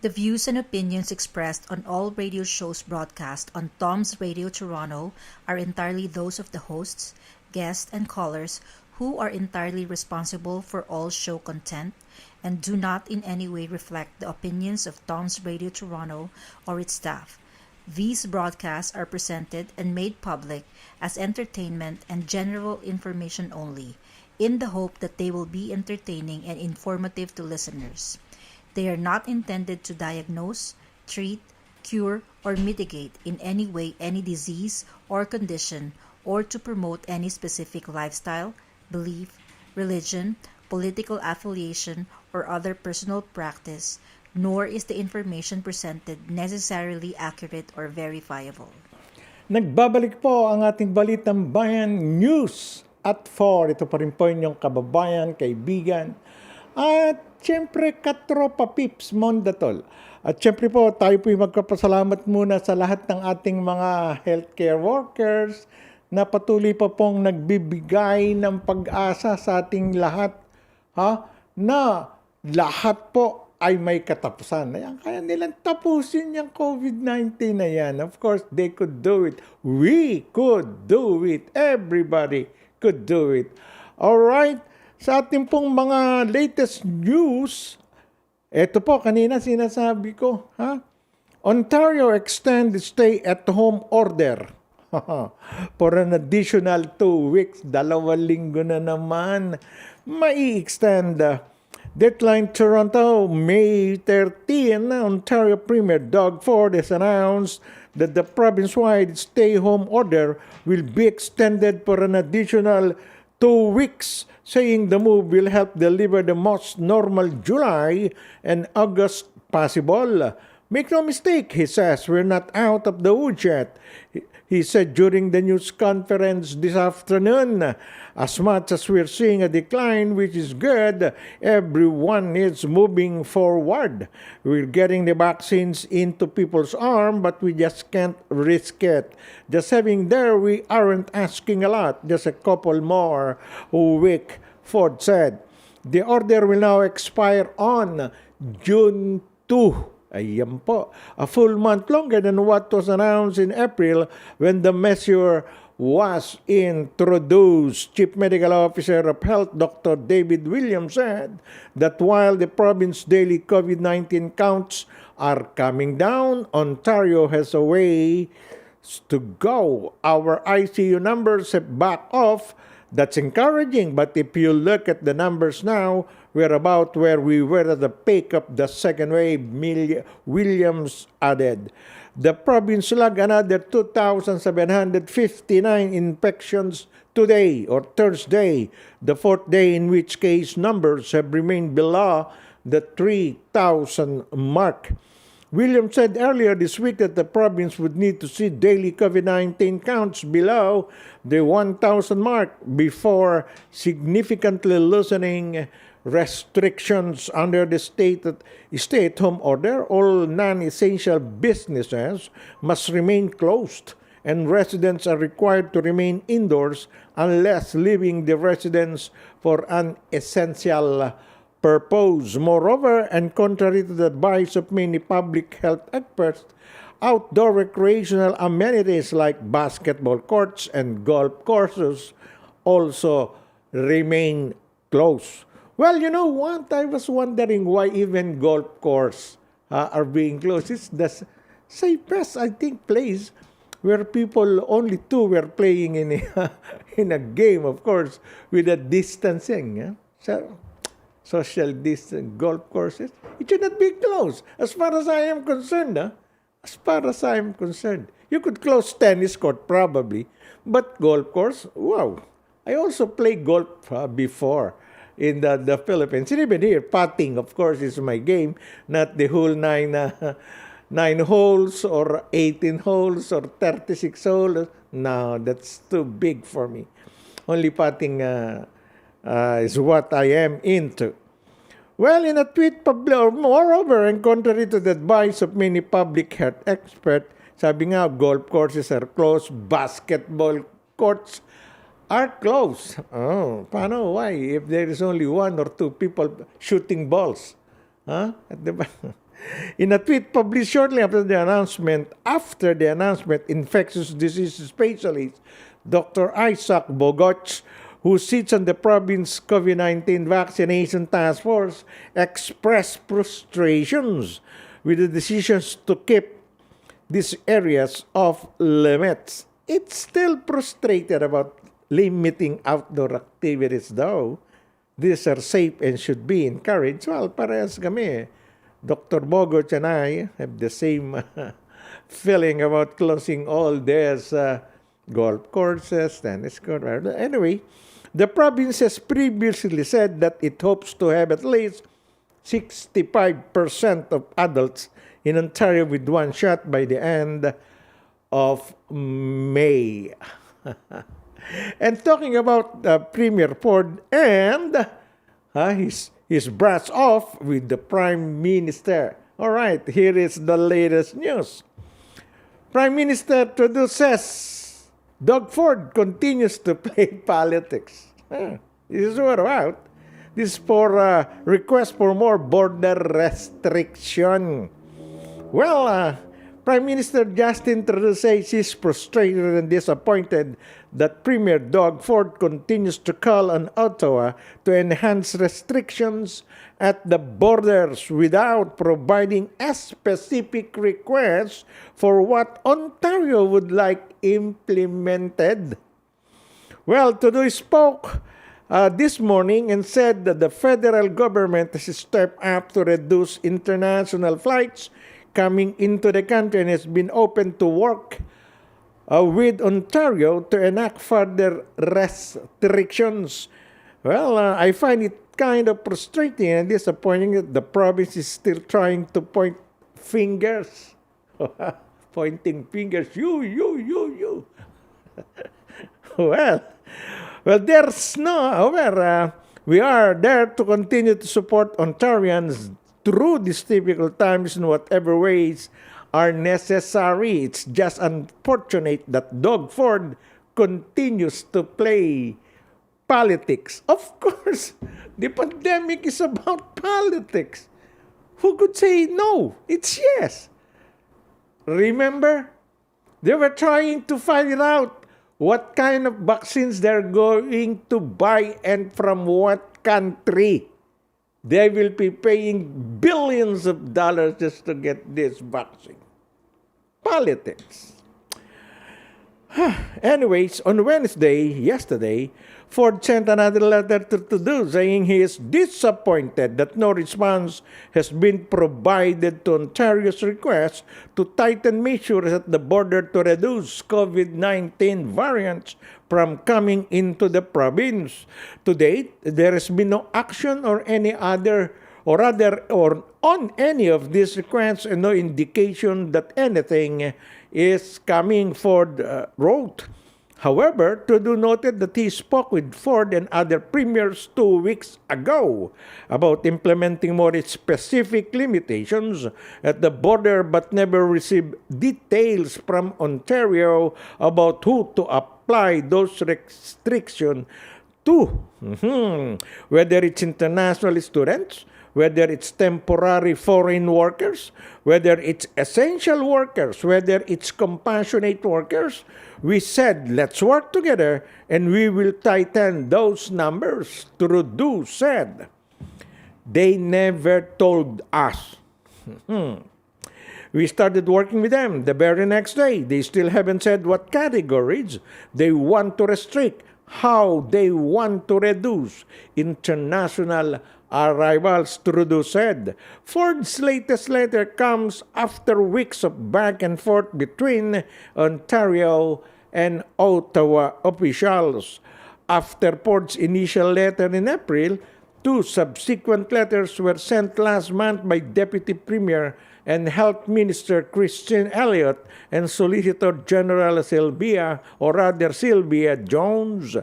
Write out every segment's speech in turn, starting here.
The views and opinions expressed on all radio shows broadcast on Tom's Radio Toronto are entirely those of the hosts, guests, and callers who are entirely responsible for all show content and do not in any way reflect the opinions of Tom's Radio Toronto or its staff. These broadcasts are presented and made public as entertainment and general information only, in the hope that they will be entertaining and informative to listeners. They are not intended to diagnose, treat, cure, or mitigate in any way any disease or condition or to promote any specific lifestyle, belief, religion, political affiliation, or other personal practice, nor is the information presented necessarily accurate or verifiable. Nagbabalik po ang ating Balitang Bayan News at 4. Ito pa rin po inyong kababayan, kaibigan, at siyempre katropa pips, Mondatol. At siyempre po tayo po magkapasalamat muna sa lahat ng ating mga healthcare workers na patuloy pa pong nagbibigay ng pag-asa sa ating lahat, na lahat po ay may katapusan. Ayan, kaya nilang tapusin yung COVID-19 na yan. Of course, they could do it. We could do it. Everybody could do it. Alright, sa ating pong mga latest news, eto po, kanina sinasabi ko, Ontario extend stay-at-home order for an additional 2 weeks. 2 linggo na naman. Mai-extend. Deadline Toronto, May 13, Ontario Premier Doug Ford has announced that the province-wide stay-home order will be extended for an additional 2 weeks, saying the move will help deliver the most normal July and August possible. Make no mistake, he says, we're not out of the woods yet. He said during the news conference this afternoon, as much as we're seeing a decline, which is good, everyone is moving forward. We're getting the vaccines into people's arms, but we just can't risk it. Just having there, we aren't asking a lot, just a couple more week, Ford said. The order will now expire on June 2. Ayan po, a full month longer than what was announced in April when the measure was introduced. Chief Medical Officer of Health Dr. David Williams said that while the province's daily COVID-19 counts are coming down, Ontario has a way to go. Our ICU numbers have backed off. That's encouraging, but if you look at the numbers now, we're about where we were at the peak of the second wave, Williams added. The province logged another 2,759 infections today or Thursday, the 4th day in which case numbers have remained below the 3,000 mark. Williams said earlier this week that the province would need to see daily COVID-19 counts below the 1,000 mark before significantly loosening restrictions under the stay-at-home order. All non-essential businesses must remain closed, and residents are required to remain indoors unless leaving the residence for an essential purpose. Moreover, and contrary to the advice of many public health experts, outdoor recreational amenities like basketball courts and golf courses also remain closed. Well, you know what? I was wondering why even golf courses are being closed. It's the safest, I think, place where people, only two were playing in in a game, of course, with a distancing. Yeah? So, social distance golf courses, it should not be closed. As far as I am concerned, as far as I am concerned. You could close tennis court probably, but golf course, wow. I also played golf before in the Philippines. And even here, putting, of course, is my game, not the whole 9 holes or 18 holes or 36 holes. No, that's too big for me. Only putting is what I am into. Well, in a tweet, moreover, and contrary to the advice of many public health experts, sabi nga, golf courses are closed, basketball courts are closed. Oh, paano? Why? If there is only 1 or 2 people shooting balls. Huh? In a tweet published shortly after the announcement, infectious disease specialist Dr. Isaac Bogoch, who sits on the province COVID-19 vaccination task force, expressed frustrations with the decisions to keep these areas off limits. It's still frustrated about limiting outdoor activities though. These are safe and should be encouraged. Well, parehas kami. Dr. Bogoch and I have the same feeling about closing all these golf courses, tennis courts. Anyway, the province has previously said that it hopes to have at least 65% of adults in Ontario with one shot by the end of May. And talking about Premier Ford and his brush off with the Prime Minister. All right, here is the latest news. Prime Minister Trudeau says Doug Ford continues to play politics. This is what about? This is for request for more border restriction. Well, Prime Minister Justin Trudeau says he's frustrated and disappointed that Premier Doug Ford continues to call on Ottawa to enhance restrictions at the borders without providing a specific request for what Ontario would like implemented. Well, Trudeau spoke this morning and said that the federal government has stepped up to reduce international flights coming into the country and has been open to work with Ontario to enact further restrictions. Well, I find it kind of frustrating and disappointing that the province is still trying to point fingers. Pointing fingers. You. Well, there's no, however, we are there to continue to support Ontarians through these difficult times in whatever ways are necessary. It's just unfortunate that Doug Ford continues to play politics. Of course, the pandemic is about politics. Who could say no? It's yes. Remember, they were trying to find out what kind of vaccines they're going to buy and from what country. They will be paying billions of dollars just to get this vaccine. Politics. Anyways, on yesterday, Ford sent another letter to Trudeau saying he is disappointed that no response has been provided to Ontario's request to tighten measures at the border to reduce COVID-19 variants from coming into the province. To date, there has been no action on any of these requests and no indication that anything is coming. Ford wrote. However, Trudeau noted that he spoke with Ford and other premiers 2 weeks ago about implementing more specific limitations at the border but never received details from Ontario about who to apply those restrictions to. Whether it's international students, whether it's temporary foreign workers, whether it's essential workers, whether it's compassionate workers, we said, let's work together and we will tighten those numbers. Trudeau said, they never told us. We started working with them the very next day. They still haven't said what categories they want to restrict, how they want to reduce international arrivals, Trudeau said. Ford's latest letter comes after weeks of back and forth between Ontario and Ottawa officials. After Ford's initial letter in April, 2 subsequent letters were sent last month by Deputy Premier and Health Minister Christine Elliott and Solicitor General Sylvia Jones.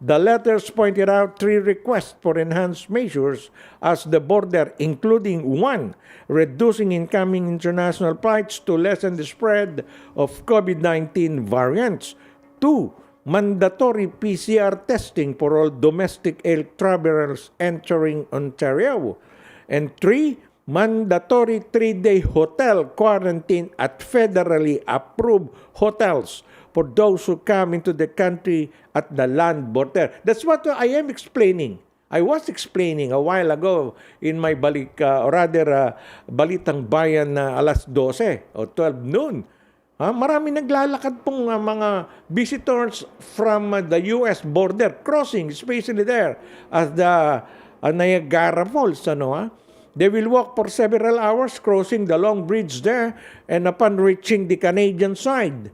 The letters pointed out 3 requests for enhanced measures as the border, including 1, reducing incoming international flights to lessen the spread of COVID-19 variants, 2, mandatory PCR testing for all domestic air travelers entering Ontario, and 3, mandatory 3-day hotel quarantine at federally approved hotels for those who come into the country at the land border. That's what I am explaining. I was explaining a while ago in my Balitang Bayan na alas 12 o 12 noon. Marami naglalakad pong mga visitors from the US border crossing, especially there at the Niagara Falls. They will walk for several hours crossing the long bridge there, and upon reaching the Canadian side,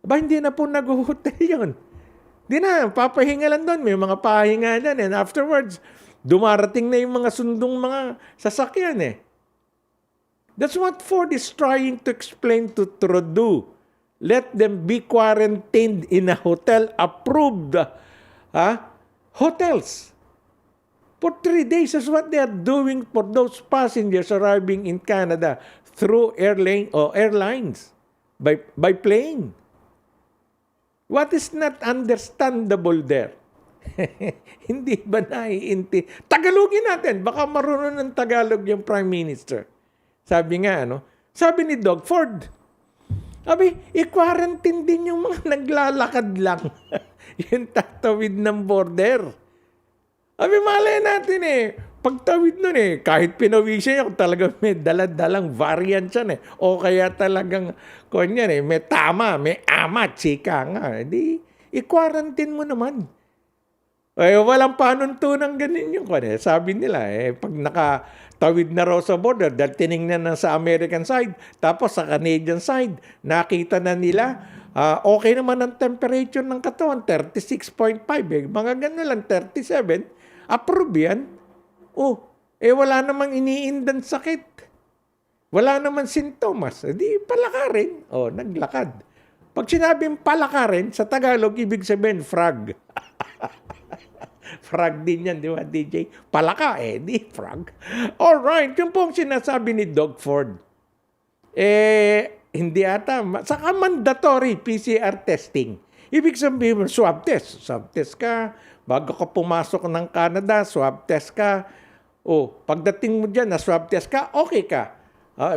hindi na po nag-hotel yun. Di na, papahinga lang doon. May mga pahinga doon. And afterwards, dumarating na yung mga sundong mga sasakyan That's what Ford is trying to explain to Trudeau. Let them be quarantined in a hotel-approved hotels. For 3 days, that's what they are doing for those passengers arriving in Canada through airlines, by plane. What is not understandable there? Hindi ba naiintindihan? Tagalogin natin. Baka marunong ng Tagalog yung Prime Minister. Sabi nga, sabi ni Doug Ford, i-quarantine din yung mga naglalakad lang. Yung tatawid ng border. Malay natin pagtawid nun kahit pinawisin niya, kung talagang may daladalang variant yan o kaya talagang, may tama, may ama, chika nga, i-quarantine mo naman. Walang panuntunan ganun yung sabi nila, pag nakatawid na raw sa border, dahil tinignan na sa American side, tapos sa Canadian side, nakita na nila, okay naman ang temperature ng katawan, 36.5, mga ganun lang, 37, approve yan. Wala namang iniindan sakit. Wala naman sintomas. Di palakarin. Naglakad. Pag sinabing palakarin, sa Tagalog, ibig sabihin, frog. Frog din yan, di ba, DJ? Palaka, di frog. Alright, yung pong sinasabi ni Doug Ford. Hindi ata. Saka mandatory PCR testing. Ibig sabihin, swab test. Swab test ka. Bago ka pumasok ng Canada, swab test ka. Pagdating mo dyan, na-swab test ka, okay ka.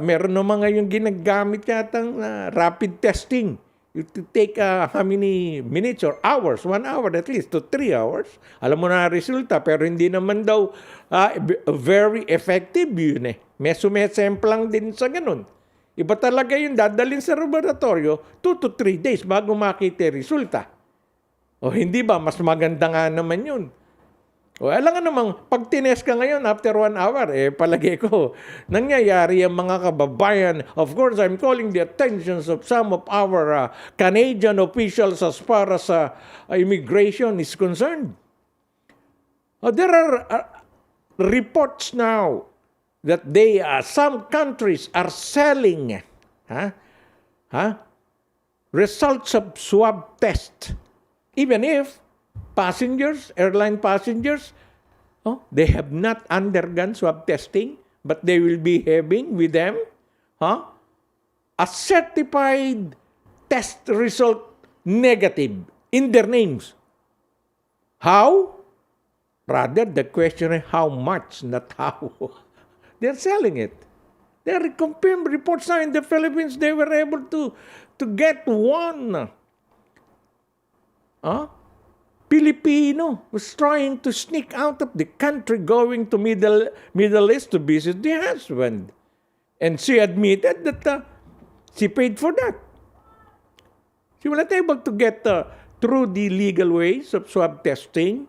Meron naman ngayon ginagamit yatang rapid testing. You take how many minutes or hours? 1 hour at least to 3 hours. Alam mo na resulta, pero hindi naman daw very effective yun May sumesemplang din sa ganun. Iba talaga yung dadalhin sa laboratorio 2 to 3 days bago makita resulta. Hindi ba? Mas maganda nga naman yun. Alam nga namang, pag tines ka ngayon after 1 hour, palagay ko, nangyayari ang mga kababayan. Of course, I'm calling the attention of some of our Canadian officials as far as immigration is concerned. There are reports now that some countries are selling results of swab test. Even if airline passengers, they have not undergone swab testing, but they will be having with them a certified test result negative in their names. How? Rather, the question is how much, not how. They're selling it. There are confirmed reports now in the Philippines, they were able to get one. Filipino was trying to sneak out of the country going to Middle East to visit the husband. And she admitted that she paid for that. She was not able to get through the legal ways of swab testing.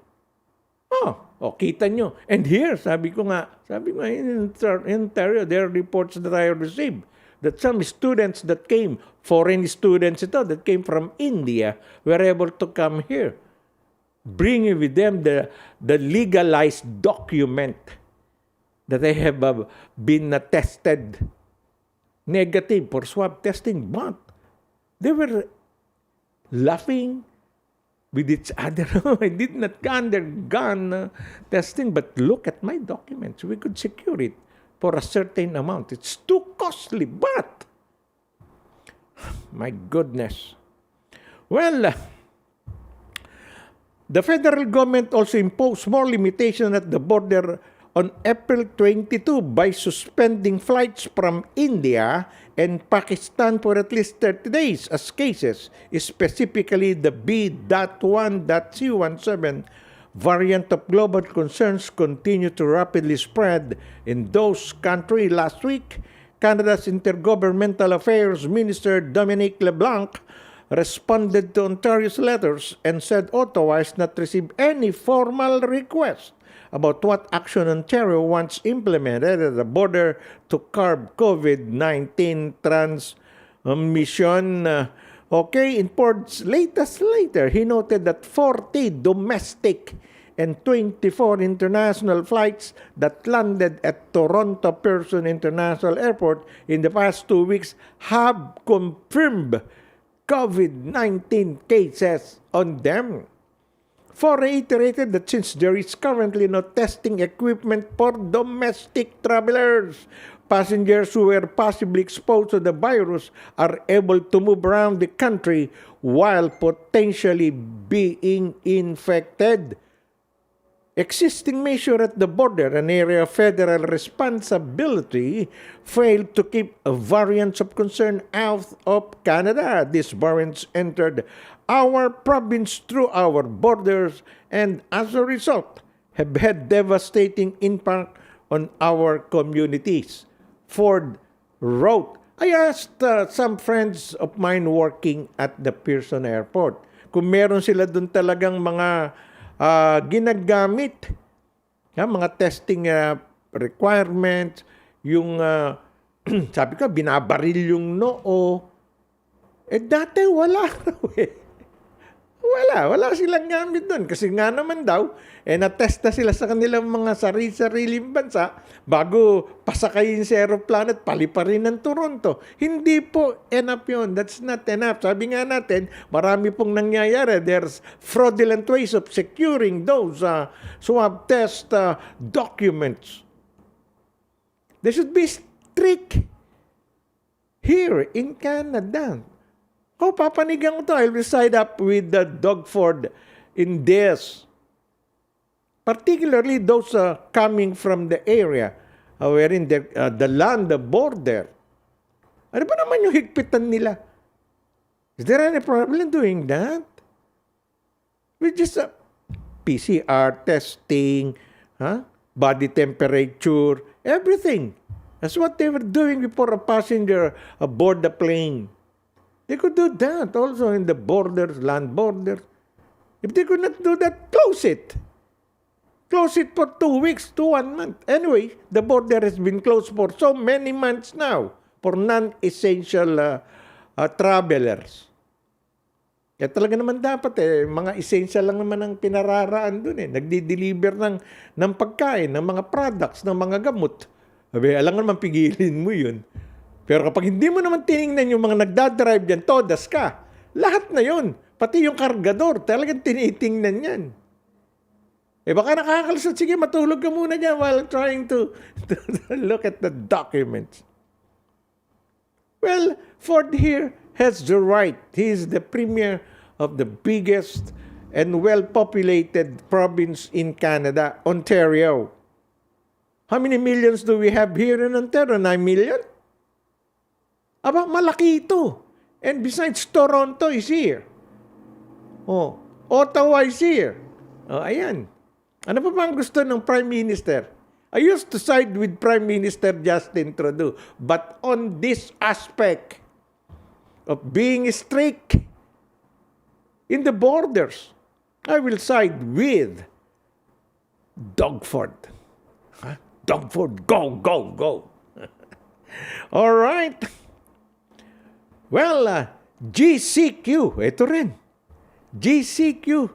Kita nyo. And here, sabi ko in Ontario, there are reports that I received that some students that came, foreign students that came from India, were able to come here, bringing with them the legalized document that they have been tested negative for swab testing. But they were laughing with each other. I did not undergone testing, but look at my documents. We could secure it for a certain amount. It's too costly, but my goodness. Well, the federal government also imposed more limitation at the border on April 22 by suspending flights from India and Pakistan for at least 30 days as cases, specifically the B.1.C17 variant of global concerns, continue to rapidly spread in those countries. Last week, Canada's Intergovernmental Affairs Minister Dominic LeBlanc responded to Ontario's letters and said Ottawa has not received any formal request about what action Ontario wants implemented at the border to curb COVID-19 transmission. In Ford's latest letter, he noted that 40 domestic and 24 international flights that landed at Toronto Pearson International Airport in the past 2 weeks have confirmed COVID-19 cases on them. Ford reiterated that since there is currently no testing equipment for domestic travelers, passengers who were possibly exposed to the virus are able to move around the country while potentially being infected. Existing measure at the border, an area of federal responsibility, failed to keep variants of concern out of Canada. These variants entered our province through our borders and as a result have had devastating impact on our communities. Ford wrote, I asked some friends of mine working at the Pearson Airport kung meron sila dun talagang mga ginagamit, mga testing requirements, yung sabi ko, binabaril yung noo. Dati wala raw eh. Wala silang gamit doon. Kasi nga naman daw, na-test na sila sa kanilang mga sariling bansa bago pasakayin sa aeroplano at paliparin ng Toronto. Hindi po enough yun. That's not enough. Sabi nga natin, marami pong nangyayari. There's fraudulent ways of securing those swab test documents. They should be strict here in Canada. Papanigan ko to. I'll side up with the Doug Ford in this. Particularly those coming from the area wherein the land, the border. Ano ba naman yung higpitan nila? Is there any problem doing that? With just PCR testing, body temperature, everything. That's what they were doing before a passenger aboard the plane. They could do that also in the borders, land borders. If they could not do that, close it. Close it for 2 weeks to 1 month. Anyway, the border has been closed for so many months now for non-essential travelers. Kaya talaga naman dapat mga essential lang naman ang pinararaan dun Nagdi-deliver ng pagkain, ng mga products, ng mga gamot. Alam nga naman pigilin mo yun. Pero kapag hindi mo naman tinignan yung mga nagdadrive dyan, todas ka. Lahat na yun. Pati yung kargador, talagang tinitingnan yan. Baka nakakalusot. Sige, matulog ka muna dyan while trying to look at the documents. Well, Ford here has the right. He is the premier of the biggest and well-populated province in Canada, Ontario. How many millions do we have here in Ontario? 9 million? Malaki ito. And besides, Toronto is here. Ottawa is here. Ayan. Ano pa bang gusto ng Prime Minister? I used to side with Prime Minister Justin Trudeau. But on this aspect of being strict in the borders, I will side with Doug Ford. Doug Ford, go, go, go. All right. Well, GCQ, ito rin. GCQ,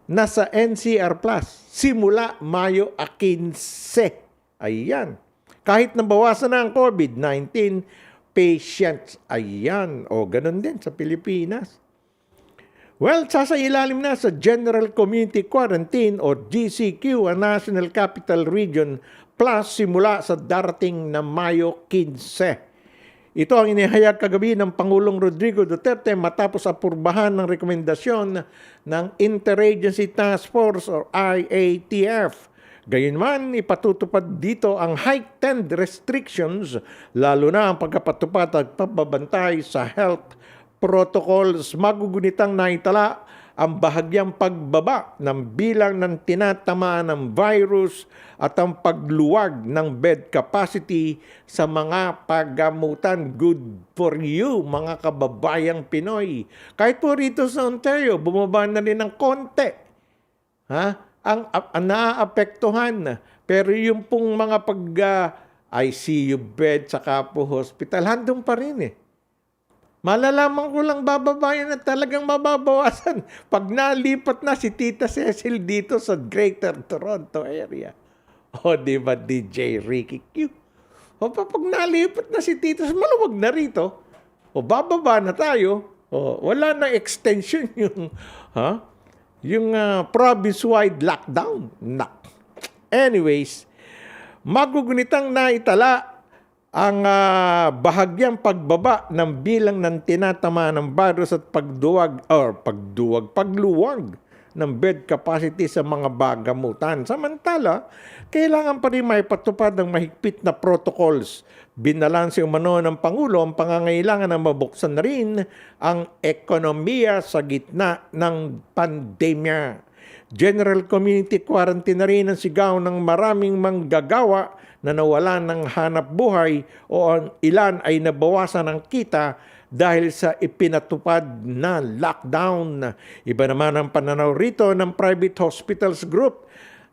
nasa NCR Plus, simula Mayo 15. Ayan. Kahit nabawasan na ang COVID-19 patients. Ayan. Ganun din sa Pilipinas. Well, sasailalim na sa General Community Quarantine o GCQ, ang National Capital Region Plus, simula sa darating na Mayo 15. Ito ang inihayag kagabi ng Pangulong Rodrigo Duterte matapos apurbahan ng rekomendasyon ng Interagency Task Force or IATF. Gayunman, ipatutupad dito ang heightened restrictions, lalo na ang pagkapatupad at pagbabantay sa health protocols. Magugunitang naitala ang bahagyang pagbaba ng bilang ng tinatamaan ng virus at ang pagluwag ng bed capacity sa mga pagamutan. Good for you, mga kababayang Pinoy. Kahit po rito sa Ontario, bumaba na rin ng konti. Ang naaapektuhan. Pero yung pong mga ICU bed saka po hospital, handong pa rin eh. Malalaman ko lang bababayan na talagang mababawasan pag nalipat na si Tita Cecil dito sa Greater Toronto area. O, di ba, DJ Ricky Q? O, pag nalipat na si Tita, maluwag na rito. O, bababa na tayo. O, wala na extension yung province-wide lockdown. Anyways, magugunitang naitala ang bahagyang pagbaba ng bilang ng tinatamaan ng virus at pagluwag ng bed capacity sa mga bagamutan. Samantala, kailangan pa rin maipatupad ang mahigpit na protocols. Binalanse umano ng Pangulo ang pangangailangan na mabuksan na rin ang ekonomiya sa gitna ng pandemya. General community quarantine na rin ang sigaw ng maraming manggagawa na nawalan ng hanap buhay o ang ilan ay nabawasan ng kita dahil sa ipinatupad na lockdown. Iba naman ang pananaw rito ng Private Hospitals Group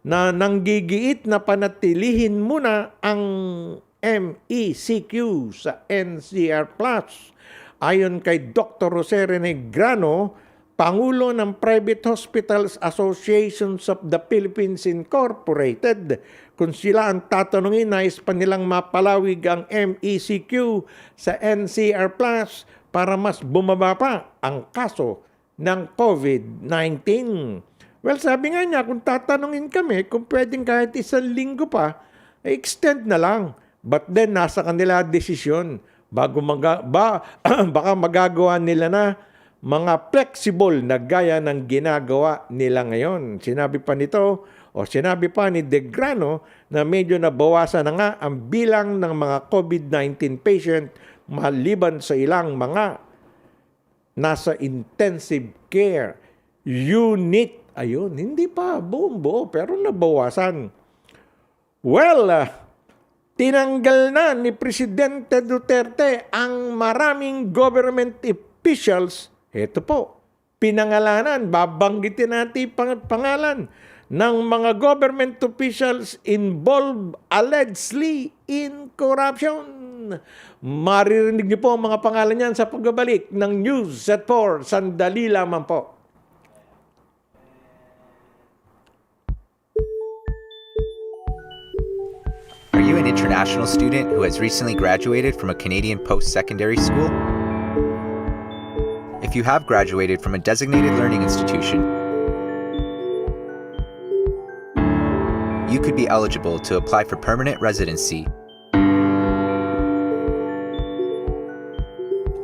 na nanggigiit na panatilihin muna ang MECQ sa NCR+. Ayon kay Dr. Jose Rene Grano, Pangulo ng Private Hospitals Associations of the Philippines Incorporated, kung sila ang tatanungin, nais pa nilang mapalawig ang MECQ sa NCR Plus para mas bumaba pa ang kaso ng COVID-19. Well, sabi nga niya, kung tatanungin kami, kung pwedeng kahit 1 linggo pa, extend na lang. But then, nasa kanila desisyon. Baka magagawa nila na mga flexible na gaya ng ginagawa nila ngayon. Sinabi pa ni De Grano na medyo nabawasan na nga ang bilang ng mga COVID-19 patient maliban sa ilang mga nasa intensive care unit. Ayun, hindi pa buo pero nabawasan. Well, tinanggal na ni Presidente Duterte ang maraming government officials. Ito po, pinangalanan, babanggitin natin pangalan ng mga government officials involved allegedly in corruption. Maririnig niyo po ang mga pangalan niyan sa pagbabalik ng News at 4. Sandali lamang po. Are you an international student who has recently graduated from a Canadian post-secondary school? If you have graduated from a designated learning institution, you could be eligible to apply for permanent residency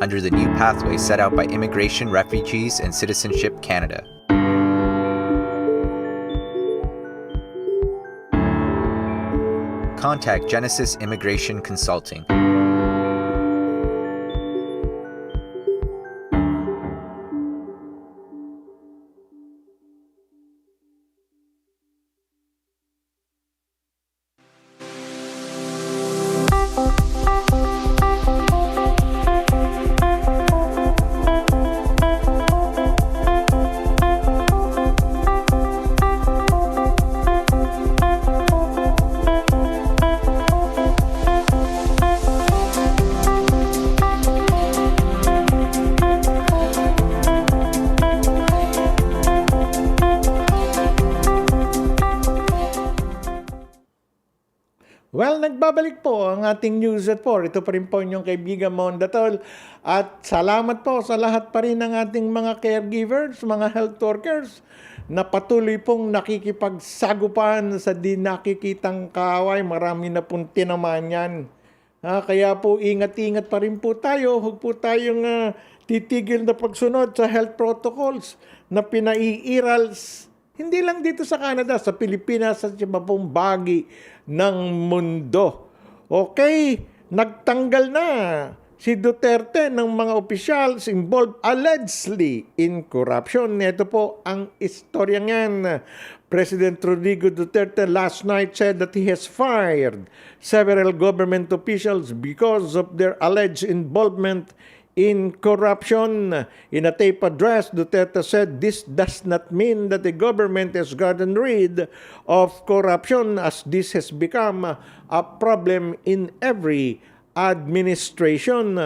under the new pathway set out by Immigration, Refugees, and Citizenship Canada. Contact Genesis Immigration Consulting. Well, nagbabalik po ang ating News at 4. Ito pa rin po inyong kaibigan Mon Datol. At salamat po sa lahat pa rin ng ating mga caregivers, mga health workers na patuloy pong nakikipagsagupan sa di nakikitang kaaway. Marami na pong tinamaan yan. Kaya po ingat-ingat pa rin po tayo. Huwag po tayong titigil na pagsunod sa health protocols na pinaiiral Hindi lang dito sa Canada, sa Pilipinas at iba pong bahagi ng mundo. Okay, nagtanggal na si Duterte ng mga officials involved allegedly in corruption. Ito po ang istorya niyan. President Rodrigo Duterte last night said that he has fired several government officials because of their alleged involvement in corruption. In a tape address, Duterte said this does not mean that the government has gotten rid of corruption, as this has become a problem in every administration.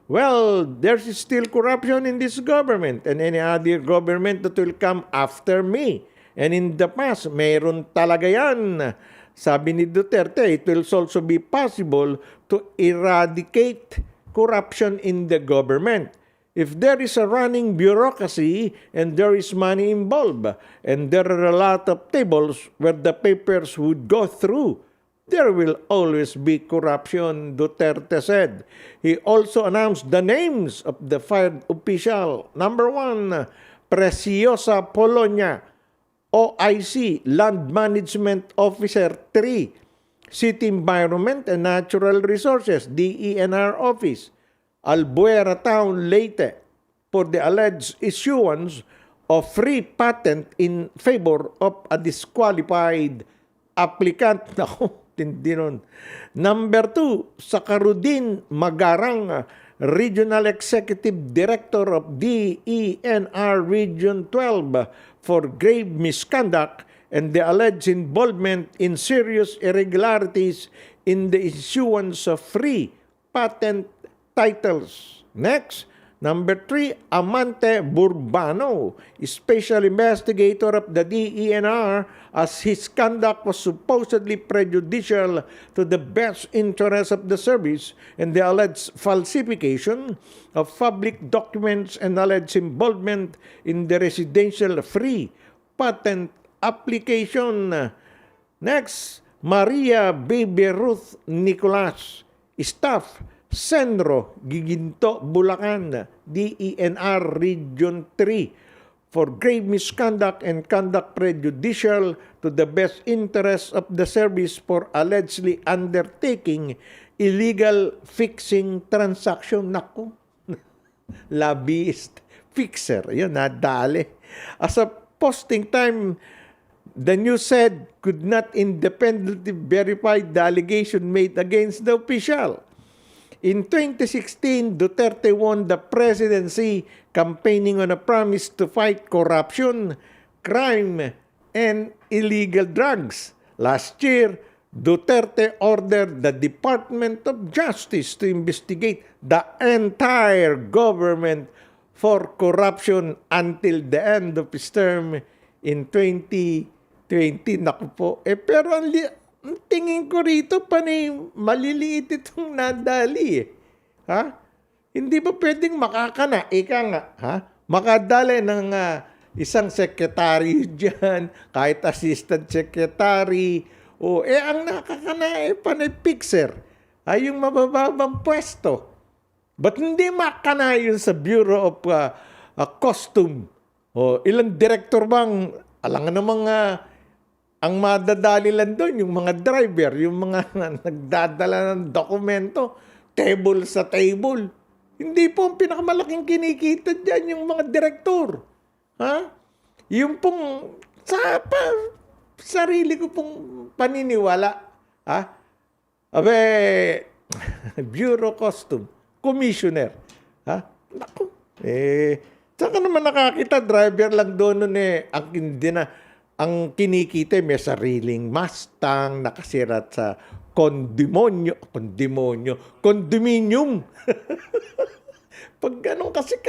Well, there's still corruption in this government and any other government that will come after me. And in the past, mayroon talaga yan. Sabi ni Duterte, it will also be possible to eradicate corruption in the government. If there is a running bureaucracy and there is money involved and there are a lot of tables where the papers would go through, there will always be corruption, Duterte said. He also announced the names of the fired official. Number 1, Preciosa Polonia, OIC, Land Management Officer 3, City Environment and Natural Resources, DENR Office, Albuera Town, Leyte, for the alleged issuance of free patent in favor of a disqualified applicant. Naku, tindi nun. Number 2, Sakarudin Magarang, Regional Executive Director of DENR Region 12, for grave misconduct and the alleged involvement in serious irregularities in the issuance of free patent titles. Next, number 3, Amante Burbano, special investigator of the DENR, as his conduct was supposedly prejudicial to the best interest of the service and the alleged falsification of public documents and alleged involvement in the residential free patent application. Next, Maria Baby Ruth Nicolas, staff, Senro, Giginto, Bulacan, DENR Region 3, for grave misconduct and conduct prejudicial to the best interest of the service for allegedly undertaking illegal fixing transaction. Naku, lobbyist, fixer, yun, nadali. As a posting time, the news said could not independently verify the allegation made against the official. In 2016, Duterte won the presidency campaigning on a promise to fight corruption, crime, and illegal drugs. Last year, Duterte ordered the Department of Justice to investigate the entire government for corruption until the end of his term in 2020. Naku po. Pero ang tingin ko rito, panay maliliit itong nadali. Ha? Hindi ba pwedeng makakana? Ika nga, ha? Makadali ng isang secretary dyan, kahit assistant secretary, ang nakakana, panay fixer. Ay yung mabababang pwesto. Ba't hindi makana yun sa Bureau of Costume? Ilang director bang, alam nga namang ang madadali lang doon, yung mga driver, yung mga nagdadala ng dokumento, table sa table. Hindi po ang pinakamalaking kinikita dyan, yung mga direktor. Ha? Yung pong, sarili ko pong paniniwala. Ha? Bureau Costume, Commissioner. Ha? Naku, saan ka naman nakakita? Driver lang doon nun ang kinikita, may sariling Mustang, nakasirat sa condominium. Pag ganun kasi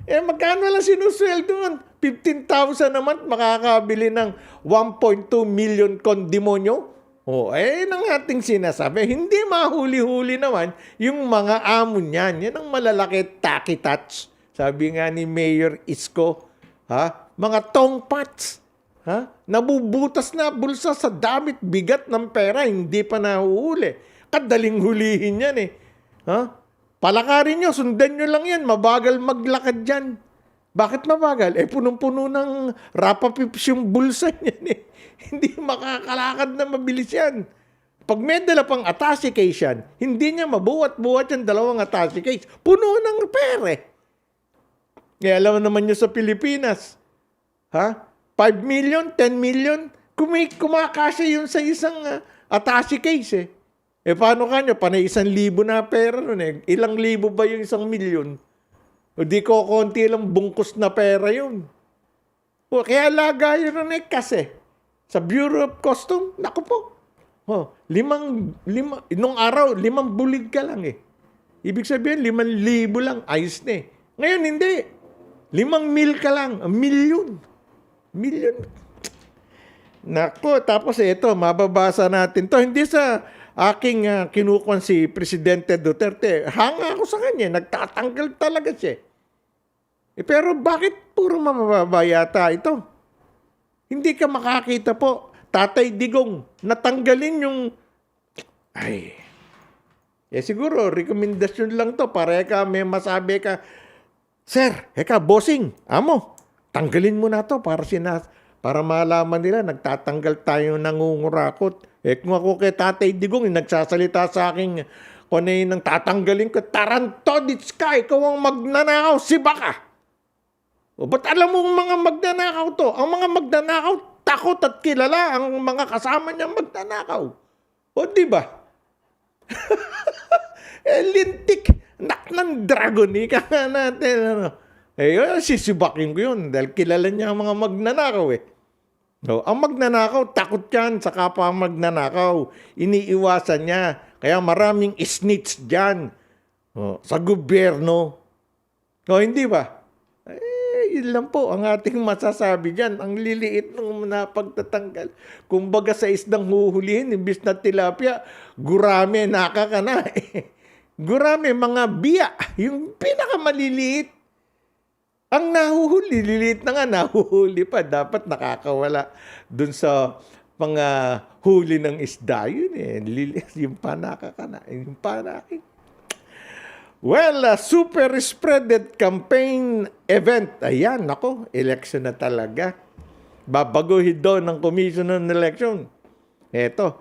magkano lang sinusweldo doon? 15,000 naman, makakabili ng 1.2 million condominio. Nang ating sinasabi, hindi mahuli-huli naman yung mga amo niyan. Yan ang malalaki takitats. Sabi nga ni Mayor Isko, mga tongpats. Nabubutas na bulsa sa damit bigat ng pera, hindi pa nahuhuli. Kadaling hulihin yan . Palakarin nyo, sundan nyo lang yan, mabagal maglakad dyan. Bakit mabagal? Punong-puno ng rapapips yung bulsa niyan eh. Hindi makakalakad na mabilis yan. Pag may dala pang attache case yan, hindi niya mabuhat-buhat yung dalawang attache case. Puno ng pere. Kaya alam naman nyo sa Pilipinas, 5 million, 10 million, kumakasya yun sa isang attache case eh. Paano kanyo? Panay 1,000 na pera nun eh. Ilang libo ba yung 1,000,000? O di ko konti lang bungkus na pera yun. O, kaya lagayan na kasi. Sa Bureau of Customs, naku po. Nung araw, 5 bulig ka lang eh. Ibig sabihin, 5,000 lang. Ayos na eh. Ngayon, hindi. 5,000 ka lang. 1,000,000. Million. Nako, tapos ito, mababasa natin to. Hindi sa aking kinukuhan si Presidente Duterte. Hanga ako sa kanya. Nagtatanggal talaga siya. Pero bakit puro mababa yata ito? Hindi ka makakita po. Tatay Digong, natanggalin yung... siguro, rekomendasyon lang to. Para may masabi ka, Sir, bossing, amo, tanggalin mo na to para malaman nila, nagtatanggal tayo ng nangungurakot. Kung ako kay Tatay Digong, nagsasalita sa akin, kung ng tatanggalin ko, tarantodits ka, ikaw ang magnanakaw, si baka. Ba't alam mo ang mga magnanakaw to? Ang mga magnanakaw, takot at kilala ang mga kasama niyang magnanakaw. O diba? Lintik, nak ng dragon, ika nga natin. Sisibakin ko yun dahil kilala niya ang mga magnanakaw eh. Ang magnanakaw, takot yan sa kapwa magnanakaw. Iniiwasan niya. Kaya maraming snitch dyan sa gobyerno. Hindi ba? Yun lang po ang ating masasabi dyan. Ang liliit ng napagtatanggal. Kumbaga sa isdang huhulihin, imbis na tilapia, gurame, nakakana. Gurame, mga biya. Yung pinakamaliliit. Ang nahuhuli, liliit na nga, nahuhuli pa. Dapat nakakawala dun sa mga huli ng isda. Yun eh. Yung panakakana. Yung panaki. Well, super spreaded campaign event. Ayan, ako, election na talaga. Babaguhin doon ng Commission on Election. Eto,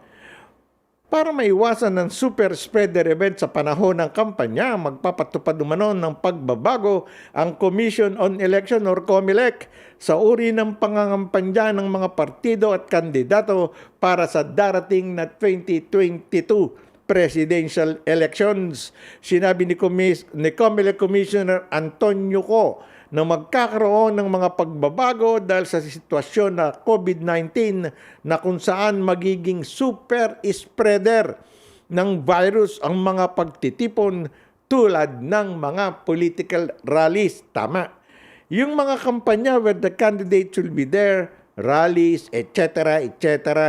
para maiwasan ng super spreader event sa panahon ng kampanya, magpapatupad umano ng pagbabago ang Commission on Election or COMELEC sa uri ng pangangampanya ng mga partido at kandidato para sa darating na 2022 presidential elections. Sinabi ni COMELEC Commissioner Antonio Co na magkakaroon ng mga pagbabago dahil sa sitwasyon na COVID-19 na kung saan magiging super spreader ng virus ang mga pagtitipon tulad ng mga political rallies. Tama. Yung mga kampanya where the candidates will be there, rallies, etc.,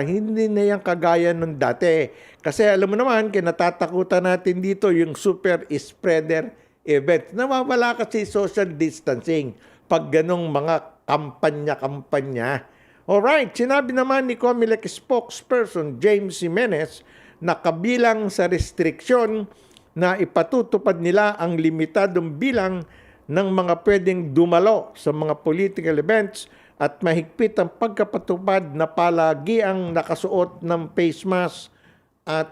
hindi na yan kagaya nung dati. Kasi alam mo naman, kinatatakutan natin dito yung super spreader event. Nawawala kasi social distancing pag ganong mga kampanya-kampanya. Alright, sinabi naman ni COMELEC spokesperson James Jimenez na kabilang sa restriksyon na ipatutupad nila ang limitadong bilang ng mga pwedeng dumalo sa mga political events at mahigpit ang pagkapatupad na palagi ang nakasuot ng face mask at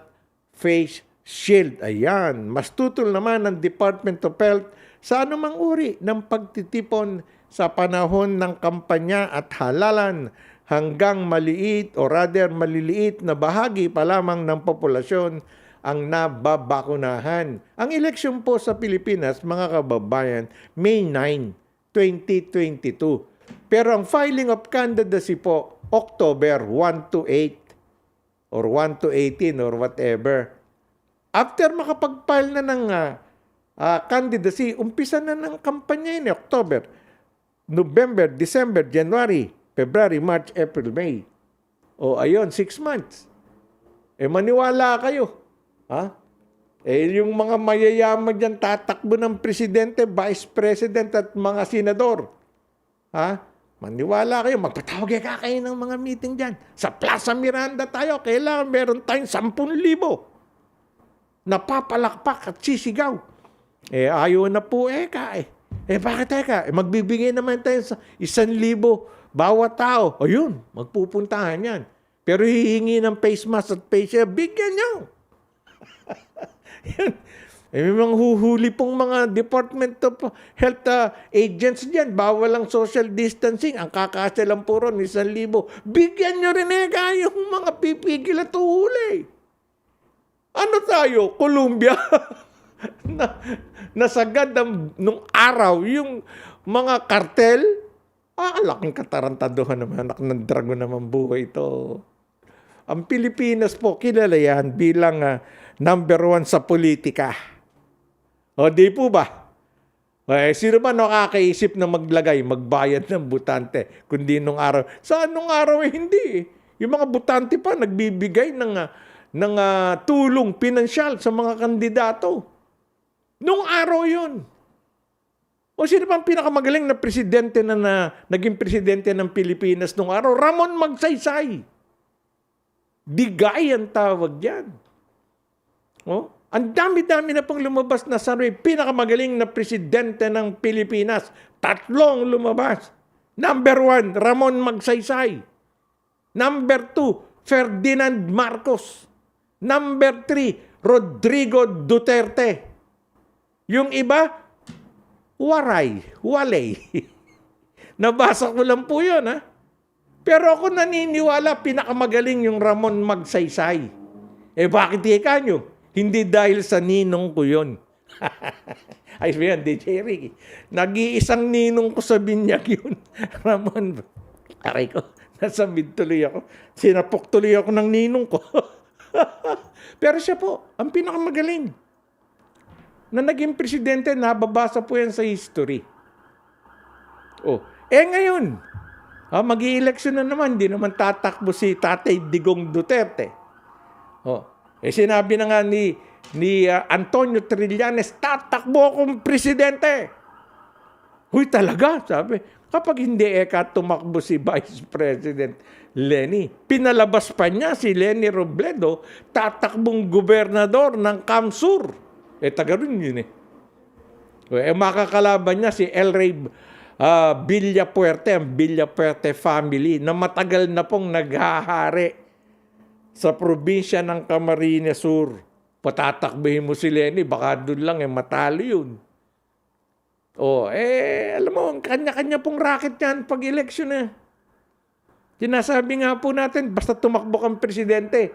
face shield. Ayan. Mas tutol naman ng Department of Health sa anumang uri ng pagtitipon sa panahon ng kampanya at halalan hanggang maliit o rather maliliit na bahagi pa lamang ng populasyon ang nababakunahan. Ang eleksyon po sa Pilipinas, mga kababayan, May 9, 2022. Pero ang filing of candidacy po, October 1 to 8 or 1 to 18 or whatever. After makapag-file na ng candidacy, umpisa na ng kampanya yun, October, November, December, January, February, March, April, May. O ayun, 6 months. Maniwala kayo. Yung mga mayayaman dyan, tatakbo ng presidente, vice president at mga senador. Maniwala kayo, magpatawag kayo ng mga meeting dyan. Sa Plaza Miranda tayo, kailangan meron tayong 10,000 napapalakpak at sisigaw. Ayaw na po Bakit teka? Magbibigay naman tayo sa 1,000 bawat tao. O yun, magpupuntahan yan. Pero hihingi ng face mask at face shield, bigyan nyo. Yan. May mga huhuli pong mga Department of Health agents dyan. Bawal ang social distancing. Ang kakasya lang po ron, 1,000. Bigyan nyo rin yung mga pipigil at uhuli. Ano tayo? Colombia? Nasagad nung araw yung mga kartel. Laking katarantaduhan naman. Anak ng dragon naman buhay ito. Ang Pilipinas po, kilala yan bilang number 1 sa politika. O di po ba? Sino ba nakakaisip na magbayad ng butante? Kundi nung araw. Saan nung araw hindi? Yung mga butante pa nagbibigay ng tulong pinansyal sa mga kandidato. Nung araw yun. O sino pa ang pinakamagaling na presidente na naging presidente ng Pilipinas nung araw? Ramon Magsaysay. Digay ang tawag yan. O? Ang dami-dami na pong lumabas na survey. Pinakamagaling na presidente ng Pilipinas. 3 lumabas. Number 1, Ramon Magsaysay. Number 2, Ferdinand Marcos. Number 3, Rodrigo Duterte. Yung iba, walay. Nabasa ko lang po yun, ha? Pero ako naniniwala, pinakamagaling yung Ramon Magsaysay. Bakit ika nyo? Hindi dahil sa ninong ko yun. Ay, yan, DJ Ricky. Nag-iisang ninong ko sa binyag yun. Ramon, aray ko, nasabid tuloy ako. Sinapok tuloy ako ng ninong ko. Pero siya po, ang pinakamagaling. Na naging presidente, nababasa po yan sa history. Ngayon, mag-i-election na naman, hindi naman tatakbo si Tatay Digong Duterte. Sinabi na nga ni Antonio Trillanes, tatakbo akong presidente. Huy, talaga, sabi. Kapag hindi tumakbo si Vice President Leni, pinalabas pa niya si Leni Robredo, tatakbong gobernador ng Kamsur. Taga rin yun makakalaban niya si El Rey Villapuerte, ang Villapuerte family, na matagal na pong naghahari sa probinsya ng Camarines Sur. Patatakbihin mo si Leni, baka doon lang matalo yun. Alam mo, kanya-kanya pong racket yan pag election Sinasabi nga po natin, basta tumakbo kang presidente,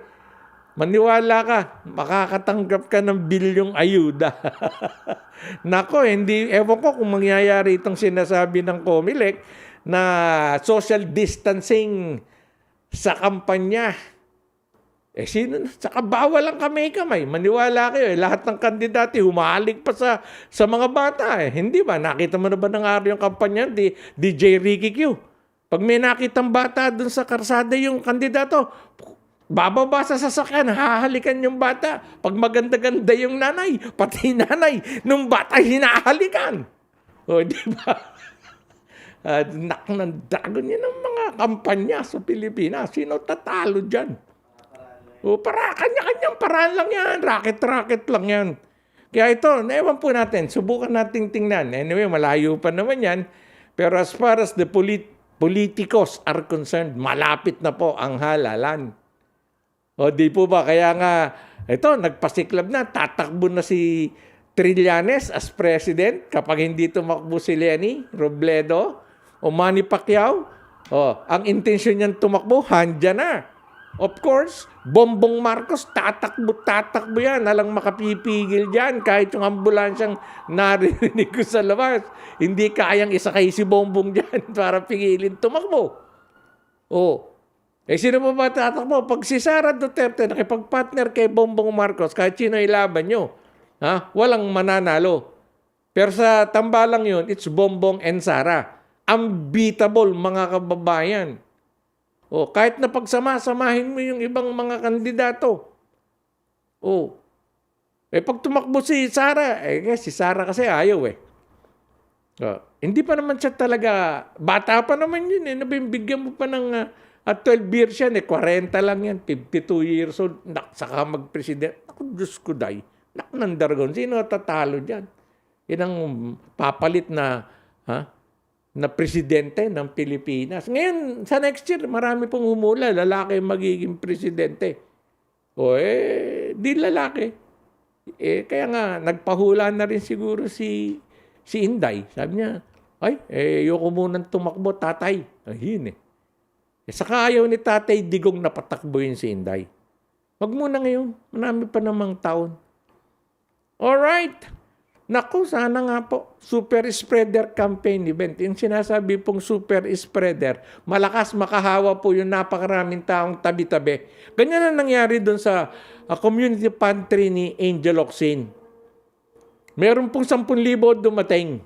maniwala ka, makakatanggap ka ng bilyong ayuda. Nako, ewan ko kung mangyayari itong sinasabi ng COMELEC na social distancing sa kampanya. Saka bawal ang kamay-kamay. Maniwala kayo, lahat ng kandidati humahalik pa sa mga bata. Hindi ba? Nakita mo na ba ng araw yung kampanya di DJ Ricky Q? Pag may nakitang bata dun sa karsada yung kandidato, bababa sa sasakyan, hahalikan yung bata. Pag maganda-ganda yung nanay, pati nanay, nung bata hinahalikan. Di ba? Naknandagon yan ang mga kampanya sa Pilipinas. Sino tatalo dyan? Kanya-kanyang paraan lang yan. Racket lang yan. Kaya ito, ewan po natin. Subukan nating tingnan. Anyway, malayo pa naman yan. Pero as far as the politicos are concerned, malapit na po ang halalan. Di po ba? Kaya nga, ito, nagpasiklab na. Tatakbo na si Trillanes as president kapag hindi tumakbo si Leni Robredo o Manny Pacquiao. Ang intensyon niyan tumakbo, handyan na. Of course, Bongbong Marcos, tatakbo yan. Alang makapipigil dyan. Kahit yung ambulansyang narinig ko sa labas, hindi kayang isakay si Bongbong dyan para pigilin tumakbo. Sino pa ba tatakbo? Pag si Sara Duterte nakipag-partner kay Bongbong Marcos, kahit sino ilaban nyo, walang mananalo. Pero sa tambalang yun, it's Bongbong and Sara. Unbeatable, mga kababayan. Kahit na pagsama-samahin mo yung ibang mga kandidato. Pag tumakbo si Sara, si Sara kasi ayaw hindi pa naman siya talaga, bata pa naman yun nabibigyan mo pa ng 12 years yan 40 lang yan, 52 years old, saka mag-president. Diyos ko day, nandargon, sino tatalo dyan? Yan ang papalit na presidente ng Pilipinas. Ngayon, sa next year, marami pong humula. Lalaki magiging presidente. Di lalaki. Kaya nga, nagpahula na rin siguro si Inday. Sabi niya, ayoko munang tumakbo, tatay. Ayun saka ayaw ni tatay Digong na patakbuhin si Inday. Wag muna ngayon. Marami pa namang taon. Alright. Naku, sana nga po. Super spreader campaign event. Yung sinasabi pong super spreader, malakas makahawa po yung napakaraming taong tabi-tabi. Ganyan na nangyari doon sa community pantry ni Angel Oxin. Meron pong 10,000 dumating.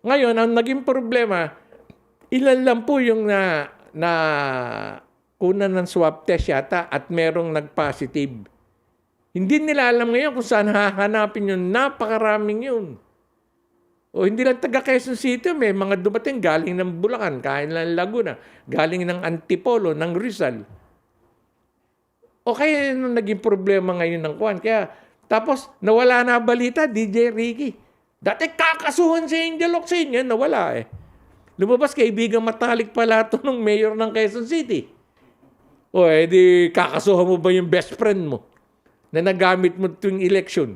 Ngayon, ang naging problema, ilan lang po yung na kuna ng swab test yata at merong nag-positive. Hindi nila alam ngayon kung saan hahanapin yung napakaraming yun. Hindi lang taga Quezon City, may mga dumating galing ng Bulacan, kain lang Laguna, galing ng Antipolo, ng Rizal. Kaya nung naging problema ngayon ng Kwan. Kaya, tapos, nawala na balita, DJ Ricky. Dati kakasuhan si Angel Oxin, yan, nawala Lumabas, kaibigan matalik pala ito ng mayor ng Quezon City. Di kakasuhan mo ba yung best friend mo na nagamit mo tuwing election?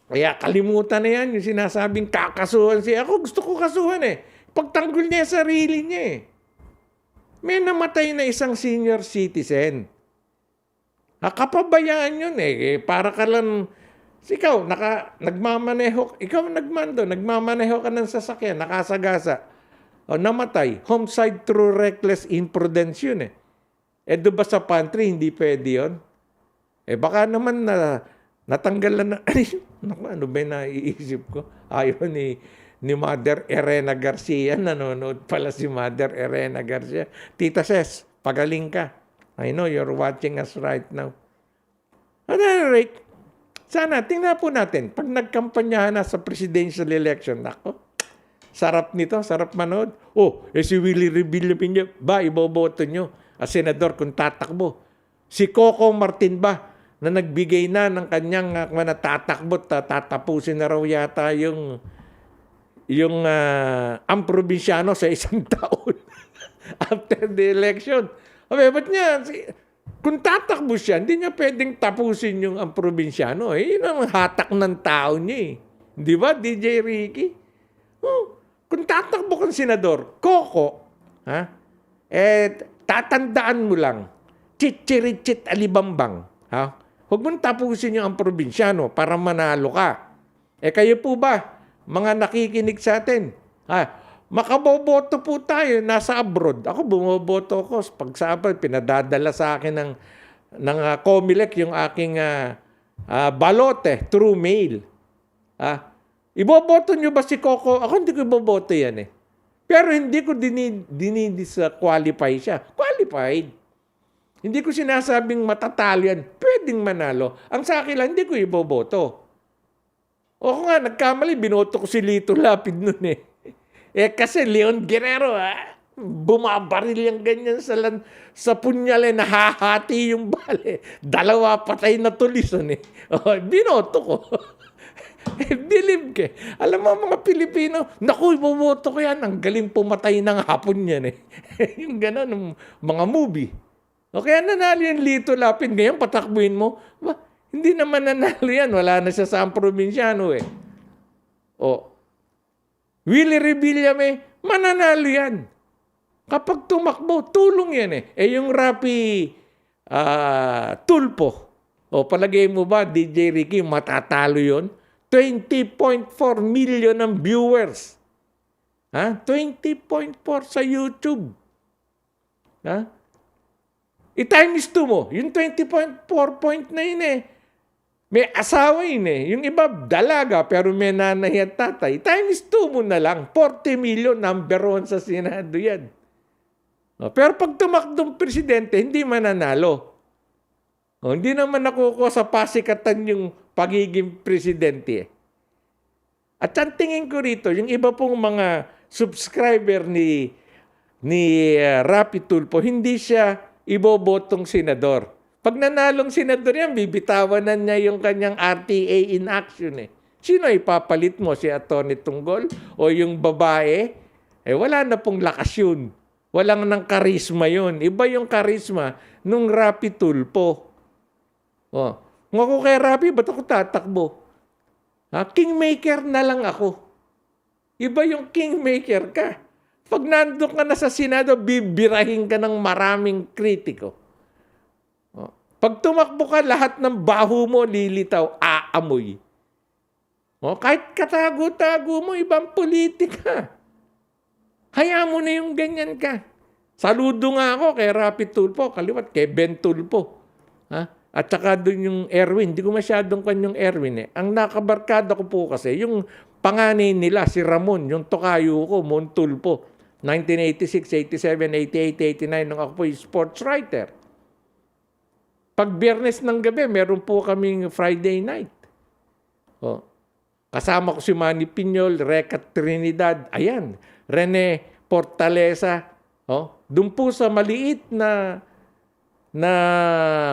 Kaya kalimutan na yan, yung sinasabing kakasuhan siya. Ako gusto ko kasuhan Pagtanggol niya sarili niya May namatay na isang senior citizen. Kapabayaan yun Para ka lang, ikaw, nagmamaneho ka ng sasakyan, nakasagasa. Namatay. Homicide through reckless imprudence yun doon ba sa pantry, hindi pwede yun? Baka naman natanggal na ano ba yung naiisip ko? Ayaw ni Mother Elena Garcia. Nanonood pala si Mother Elena Garcia. Tita Ses, pagaling ka. I know you're watching us right now. At any rate, sana, tingnan po natin. Pag nagkampanyahan na sa presidential election, sarap nito, sarap manood. Si Willie Revilla ba, iboboto nyo as senador kung tatakbo. Si Coco Martin ba, na nagbigay na ng kanyang tatakbo, tatapusin na raw yata yung ang probinsyano sa isang taon after the election. Ba't niya, kung tatakbo siya, hindi niya pwedeng tapusin yung ang probinsyano. Yun ang hatak ng tao niya Di ba, DJ Ricky? Kung tatakbo kang senador, Coco, tatandaan mo lang, chichirichit alibambang. Huwag mong tapusin yung ang probinsyano para manalo ka. Kayo po ba, mga nakikinig sa atin? Makaboboto po tayo, nasa abroad. Ako bumoboto ko. Pag sa abroad, pinadadala sa akin ng Comelec yung aking balote through mail. Iboboto nyo ba si Coco? Ako hindi ko iboboto yan Pero hindi ko dinidis-qualify siya. Qualified. Hindi ko sinasabing matatalo yan. Pwedeng manalo. Ang sa akin lang, hindi ko iboboto. Ako nga, nagkamali, binoto ko si Lito Lapid nun kasi Leon Guerrero, bumabaril yung ganyan sa punyal nahahati yung bale. 2 patay na tulisan binoto ko. Believe ka. Alam mo mga Pilipino, naku, iboboto ko yan. Ang galing pumatay ng hapon yan yung gano'n, mga movie. Kaya nanalo yung Lito Lapid. Ngayon, patakbuhin mo. Hindi naman nanalo yan. Wala na siya sa probinsyano Willie Revilla mananalo yan. Kapag tumakbo, tulong yan yung Rapi Tulpo. Palagay mo ba, DJ Ricky, matatalo yon? 20.4 million ang viewers. 20.4 sa YouTube. I-times 2 mo. Yung 20.4 point na yun May asawa yun Yung iba, dalaga, pero may nanay at tatay. Times 2 mo na lang. 40 million, number 1 sa Senado yan. Pero pag tumakdong presidente, hindi mananalo. Hindi naman nakukuha sa pasikatan yung pagiging presidente. At ang tingin ko rito, yung iba pong mga subscriber ni Rapi Tulfo, hindi siya ibobotong senador. Pag nanalong senador yan, bibitawan na niya yung kanyang RTA in action eh. Sino ipapalit mo? Si Atty. Tunggol? O yung babae? Wala na pong lakas yun. Walang ng karisma yun. Iba yung karisma nung Rapi Tulfo. Kung ako kay Rapi, ba't ako tatakbo? Kingmaker na lang ako. Iba yung kingmaker ka. Pag nandun ka na sa Senado, bibirahin ka ng maraming kritiko. Pag tumakbo ka, lahat ng baho mo lilitaw, aamoy. Kahit katago-tago mo, ibang politika. Hayaan mo na yung ganyan ka. Saludo nga ako kay Rapi Tulfo, kaliwat kay Ben Tulfo. At saka doon yung Erwin. Hindi ko masyadong yung Erwin eh. Ang nakabarkada ko po kasi, yung panganay nila, si Ramon, yung tokayo ko, Mon Tulfo. 1986, 87, 88, 89, nung ako po yung sports writer. Pag Biyernes ng gabi, meron po kaming Friday night. Kasama ko si Manny Piñol, Recat Trinidad, ayan, Rene Portaleza. Doon po sa maliit na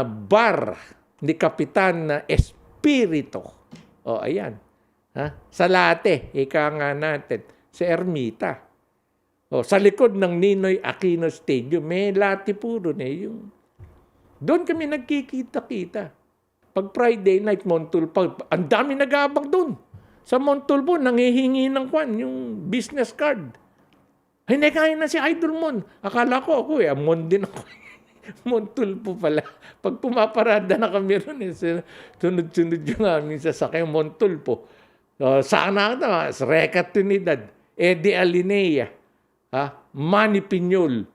bar ni Kapitan na Espirito. Ayan. Sa Late, ika nga natin, si Ermita. Sa likod ng Ninoy Aquino Stadium, may Late po doon yung doon kami nagkikita-kita. Pag Friday night, Montulfo, ang dami nag-aabang doon. Sa Montulfo, nangihingi ng yung business card. Hindi kaya na si Idol Mon. Akala ko ako Mon din ako. Montulfo pala. Pag pumaparada na kami ron, sunod-sunod yung aming sasakyan, Montulfo. Sana ito, Recat Trinidad, Eddie Alinea, Manny Piñol.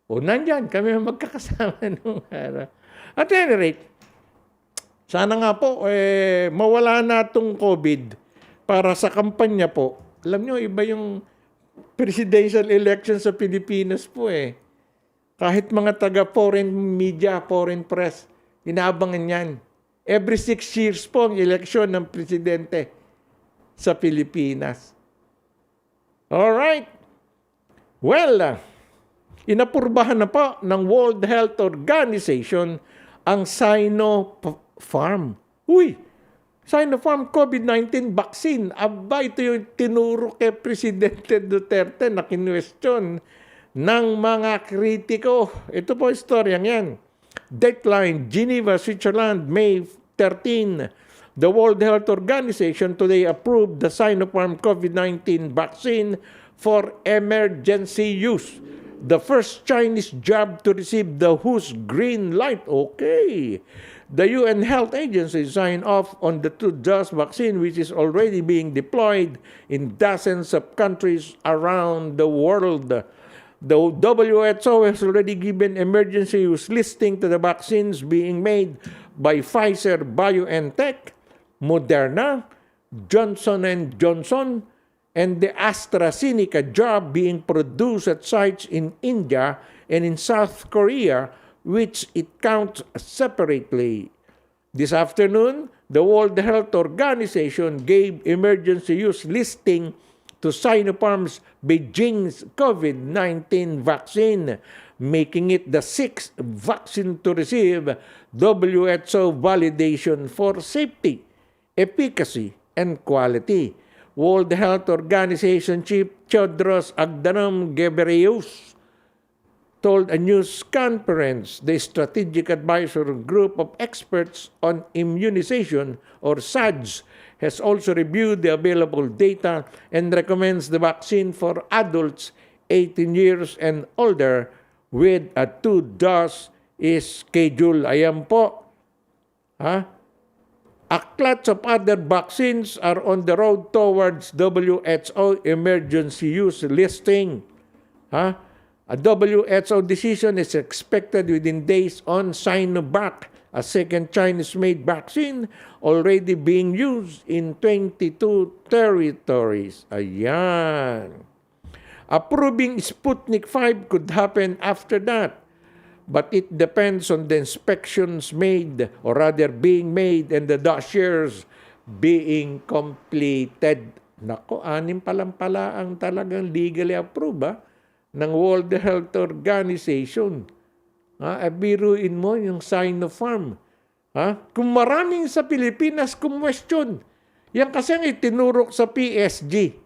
Nandyan, kami magkakasama nung araw. At any rate, sana nga po, mawala na itong COVID para sa kampanya po. Alam nyo, iba yung presidential election sa Pilipinas po eh. Kahit mga taga-foreign media, foreign press, inaabangan yan. Every 6 years po ang eleksyon ng presidente sa Pilipinas. Alright. Well, inapurbahan na po ng World Health Organization ang Sinopharm. Sinopharm COVID-19 vaccine. Aba, ito yung tinuro kay Presidente Duterte na kinwestiyon ng mga kritiko. Ito po istoryang yan. Deadline, Geneva, Switzerland, May 13. The World Health Organization today approved the Sinopharm COVID-19 vaccine for emergency use. The first Chinese jab to receive the WHO's green light. Okay. The UN Health Agency signed off on the 2-dose vaccine, which is already being deployed in dozens of countries around the world. The WHO has already given emergency use listing to the vaccines being made by Pfizer, BioNTech, Moderna, Johnson & Johnson, and the AstraZeneca jab being produced at sites in India and in South Korea, which it counts separately. This afternoon, the World Health Organization gave emergency use listing to Sinopharm's Beijing's COVID-19 vaccine, making it the 6th vaccine to receive WHO validation for safety, efficacy, and quality. World Health Organization Chief Tedros Adhanom Ghebreyesus told a news conference the Strategic Advisor Group of Experts on Immunization, or SAGS, has also reviewed the available data and recommends the vaccine for adults 18 years and older with a 2-dose is scheduled. Ayan po. A clutch of other vaccines are on the road towards WHO emergency use listing. A WHO decision is expected within days on Sinovac, a second Chinese-made vaccine already being used in 22 territories. Ayan. Approving Sputnik 5 could happen after that, but it depends on the inspections made, or rather being made, and the dossiers being completed. Nako, 6 pa lang pala ang talagang legally approved ng World Health Organization. Biruin mo yung Sinopharm. Kung maraming sa Pilipinas kumwestiyon, yan kasi ang itinurok sa PSG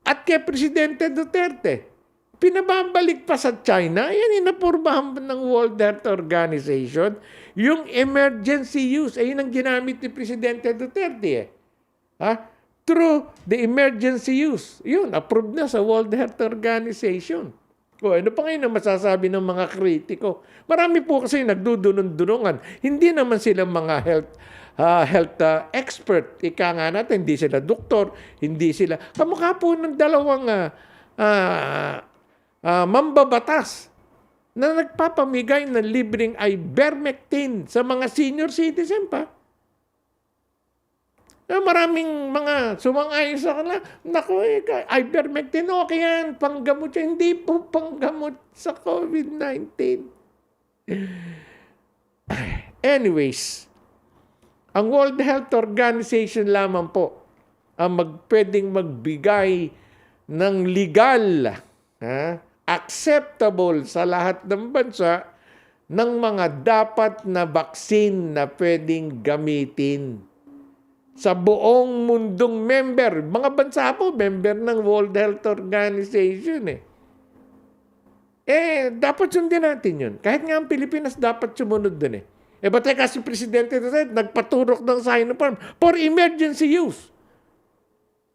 at kay Presidente Duterte. Pinababalik pa sa China, yan inapurbahan ng World Health Organization. Yung emergency use, yun ang ginamit ni Presidente Duterte. Through the emergency use. Yun, approved na sa World Health Organization. Ano pa ngayon ang masasabi ng mga kritiko? Marami po kasi nagdudunong-dunungan. Hindi naman sila mga health expert. Ika nga natin, hindi sila doktor, hindi sila. Kamukha po ng dalawang mambabatas na nagpapamigay ng libreng ivermectin sa mga senior citizen pa. Maraming mga sumang-ayon sa kanila, naku, ivermectin, okay yan, panggamot yan. Hindi po panggamot sa COVID-19. Anyways, ang World Health Organization lamang po ang pwedeng magbigay ng legal, acceptable sa lahat ng bansa ng mga dapat na vaccine na pwedeng gamitin sa buong mundong member. Mga bansa po, member ng World Health Organization dapat sundin natin yun. Kahit nga ang Pilipinas dapat sumunod dun ba't kasi Presidente Duterte nagpaturok ng Sinopharm for emergency use?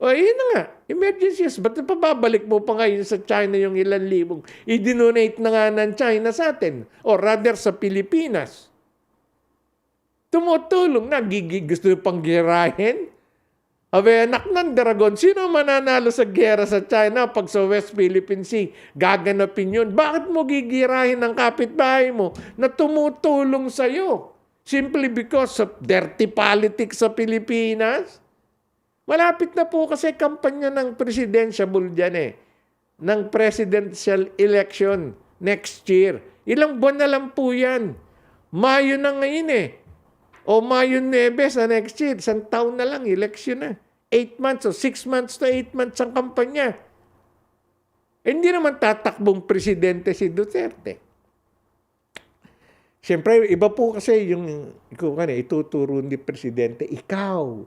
Yun na nga, emergency use. Ba't pababalik mo pa ngayon sa China yung ilan libong? I-donate na nga ng China sa atin. Or rather sa Pilipinas. Tumutulong na, gusto pang girahin. Anak ng dragon, sino mananalo sa gera sa China pag sa West Philippine Sea? Gaganapin yun. Bakit mo gigirahin ang kapitbahay mo na tumutulong sa'yo? Simply because of dirty politics sa Pilipinas? Malapit na po kasi kampanya ng presidential dyan ng presidential election next year. Ilang buwan na lang po yan. Mayo na ngayon o Mayo 9 sa next year, isang taon na lang, election na. 8 months o 6 months to 8 months ang kampanya. Hindi naman tatakbong presidente si Duterte. Siyempre, iba po kasi yung ituturo ni presidente, ikaw,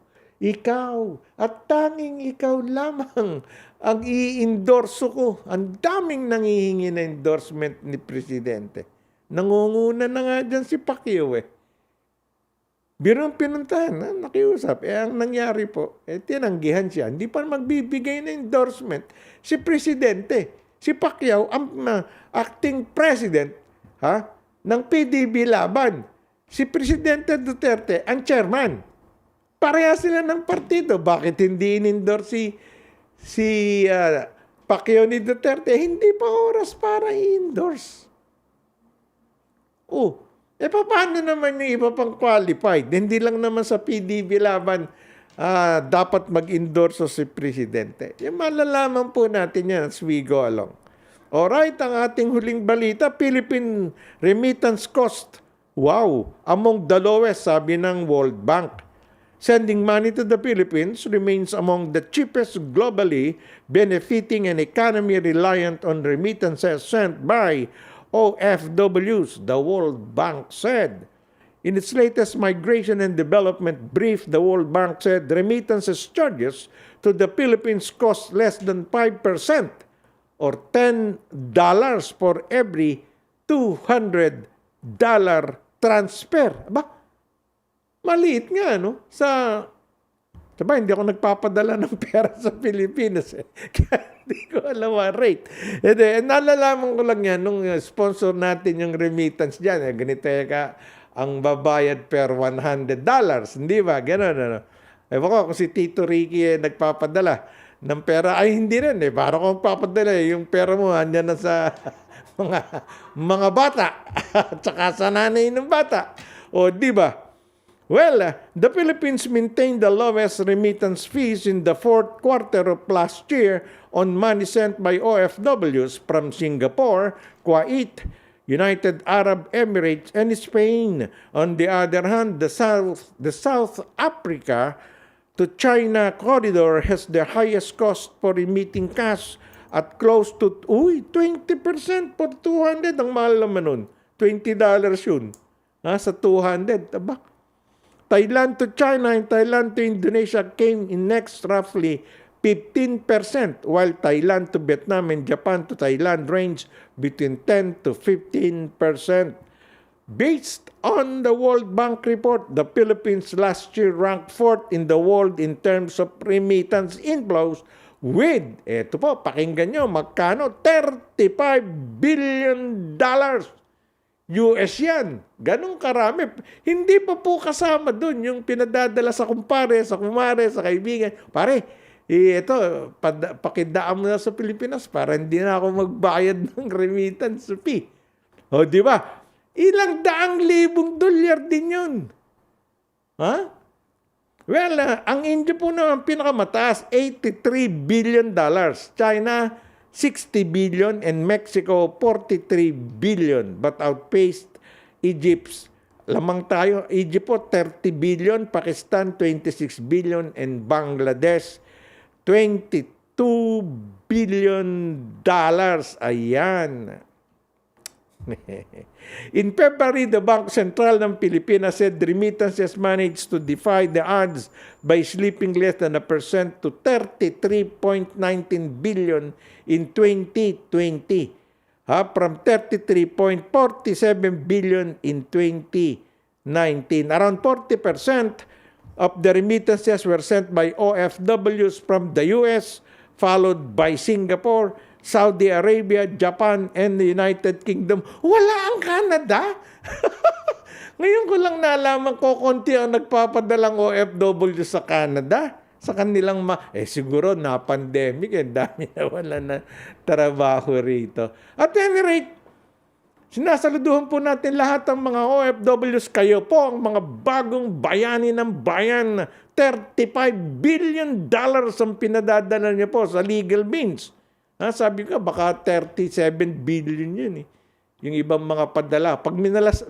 at tanging ikaw lamang ang i-endorso ko. Ang daming nangihingi na endorsement ni presidente. Nangunguna na nga dyan si Pacquiao Birong pinuntahan, nakiusap. Ang nangyari po, tinanggihan siya. Hindi pa magbibigay ng endorsement si Presidente. Si Pacquiao, ang acting president ng PDB Laban. Si Presidente Duterte, ang chairman. Pareha sila ng partido. Bakit hindi in-endorse si Pacquiao ni Duterte? Hindi pa oras para i-endorse. Paano naman yung iba pang qualified? Hindi lang naman sa PDB Laban dapat mag-endorse si Presidente. Yung malalaman po natin yan as we go along. Alright, ang ating huling balita, Philippine remittance cost. Wow, among the lowest, sabi ng World Bank. Sending money to the Philippines remains among the cheapest globally, benefiting an economy reliant on remittances sent by OFWs, the World Bank said. In its latest migration and development brief, the World Bank said remittances charges to the Philippines cost less than 5% or $10 for every $200 transfer. Maliit nga, hindi ako nagpapadala ng pera sa Pilipinas. Kaya hindi ko alam ang rate. Nalalaman ko lang yan nung sponsor natin yung remittance dyan. Ganito ang babayad per $100. Hindi ba? Ganon. Ewan ko kung si Tito Ricky nagpapadala ng pera. Ay, hindi rin. Para kung papadala, yung pera mo andyan na sa mga bata. At saka sa nanay ng bata. Di ba? Well, the Philippines maintained the lowest remittance fees in the fourth quarter of last year on money sent by OFWs from Singapore, Kuwait, United Arab Emirates, and Spain. On the other hand, the South Africa to China corridor has the highest cost for remitting cash at close to 20% for 200. Ang mahal naman nun. $20 yun. Sa 200. Aba. Thailand to China and Thailand to Indonesia came in next roughly 15%, while Thailand to Vietnam and Japan to Thailand range between 10 to 15%. Based on the World Bank report, the Philippines last year ranked 4th in the world in terms of remittance inflows with, eto po, pakinggan nyo, magkano? $35 billion. US yan. Ganun karami. Hindi pa po kasama dun yung pinadadala sa kumpare, sa kumare, sa kaibigan. Pare, ito, pakidaan mo na sa Pilipinas para hindi na ako magbayad ng remittance fee. O, di ba? Ilang daang libong dolyar din yun. Ha? Well, ang India po naman pinakamataas, $83 billion. China, $60 billion, and Mexico, $43 billion, but outpaced Egypt's. Lamang tayo, Egypt po, $30 billion, Pakistan, $26 billion, and Bangladesh, $22 billion. Ayan. In February, the Bank Central ng Pilipinas said remittances managed to defy the odds by slipping less than 1% to 33.19 billion in 2020, from 33.47 billion in 2019. Around 40% of the remittances were sent by OFWs from the US, followed by Singapore, Saudi Arabia, Japan, and the United Kingdom. Wala ang Canada. Ngayon ko lang nalaman ko konti ang nagpapadalang OFW sa Canada. Sa kanilang siguro na pandemic, dami na wala na trabaho rito. At any rate, sinasaluduhan po natin lahat ng mga OFWs. Kayo po ang mga bagong bayani ng bayan. $35 billion ang pinadadala niyo po sa legal means. Sabi ko, baka 37 billion yun eh. Yung ibang mga padala. Pag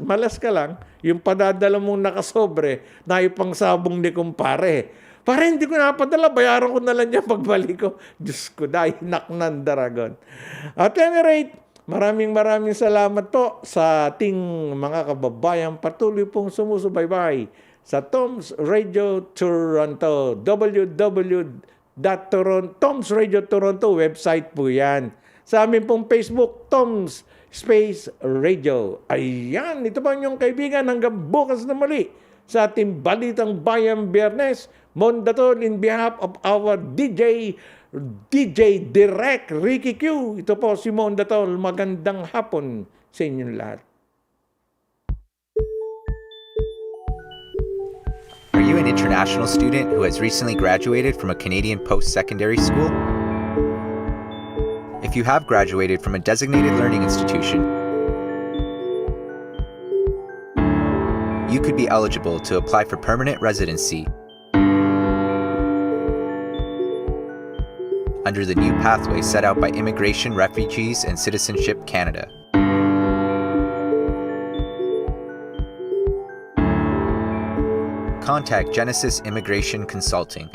malas ka lang, yung padadala mong nakasobre, na ipang sabong ni kumpare. Para hindi ko napadala, bayaran ko na lang niya pagbalik ko. Diyos ko, dahil ng Daragon. At any rate, maraming salamat po sa ating mga kababayan. Patuloy pong sumusubaybay sa Tom's Radio Toronto. Tom's Radio Toronto website po yan. Sa amin pong Facebook, Tom's Space Radio. Ayan, ito pa inyong kaibigan hanggang bukas na muli sa ating Balitang Bayan Biyernes. Mondatol in behalf of our DJ Direct Ricky Q. Ito po si Mondatol. Magandang hapon sa inyong lahat. Are you an international student who has recently graduated from a Canadian post-secondary school? If you have graduated from a designated learning institution, you could be eligible to apply for permanent residency under the new pathway set out by Immigration, Refugees, and Citizenship Canada. Contact Genesis Immigration Consulting